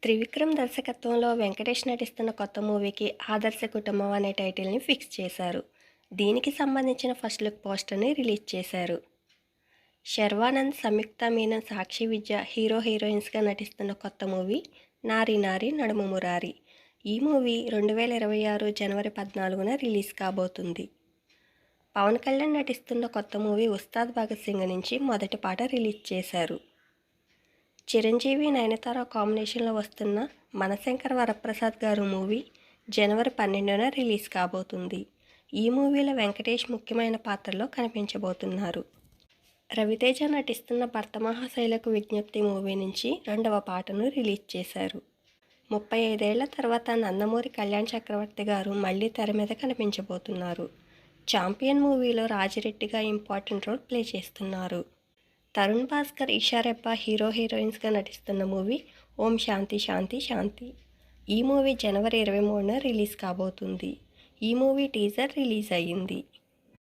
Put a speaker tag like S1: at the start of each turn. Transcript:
S1: త్రివిక్రమ్ దర్శకత్వంలో వెంకటేష్ నటిస్తున్న కొత్త మూవీకి 'ఆదర్శ కుటుంబం' అనే టైటిల్ని ఫిక్స్ చేశారు. దీనికి సంబంధించిన ఫస్ట్ లుక్ పోస్టర్ని రిలీజ్ చేశారు. శర్వానంద్, సంయుక్త మీనన్, సాక్షి విద్య హీరోయిన్స్గా నటిస్తున్న కొత్త మూవీ 'నారి నారి నడుమ మురారి'. ఈ మూవీ 2026 జనవరి 14న రిలీజ్ కాబోతుంది. పవన్ కళ్యాణ్ నటిస్తున్న కొత్త మూవీ 'ఉస్తాద్ భగత్ సింగ్' నుంచి మొదటి పాట రిలీజ్ చేశారు. చిరంజీవి, నయనతార కాంబినేషన్లో వస్తున్న మనశంకర్ వరప్రసాద్ గారు మూవీ జనవరి 12న రిలీజ్ కాబోతుంది. ఈ మూవీలో వెంకటేష్ ముఖ్యమైన పాత్రలో కనిపించబోతున్నారు. రవితేజ నటిస్తున్న భర్త మహాశైలకు విజ్ఞప్తి మూవీ నుంచి రెండవ పాటను రిలీజ్ చేశారు. 35 ఏళ్ల తర్వాత నందమూరి కళ్యాణ్ చక్రవర్తి గారు మళ్లీ తెర మీద కనిపించబోతున్నారు. ఛాంపియన్ మూవీలో రాజిరెడ్డిగా ఇంపార్టెంట్ రోల్ ప్లే చేస్తున్నారు. తరుణ్ భాస్కర్, ఈషా రెబ్బా హీరోయిన్స్గా నటిస్తున్న మూవీ 'ఓం శాంతి శాంతి శాంతి'. ఈ మూవీ జనవరి 23న రిలీజ్ కాబోతుంది. ఈ మూవీ టీజర్ రిలీజ్ అయ్యింది.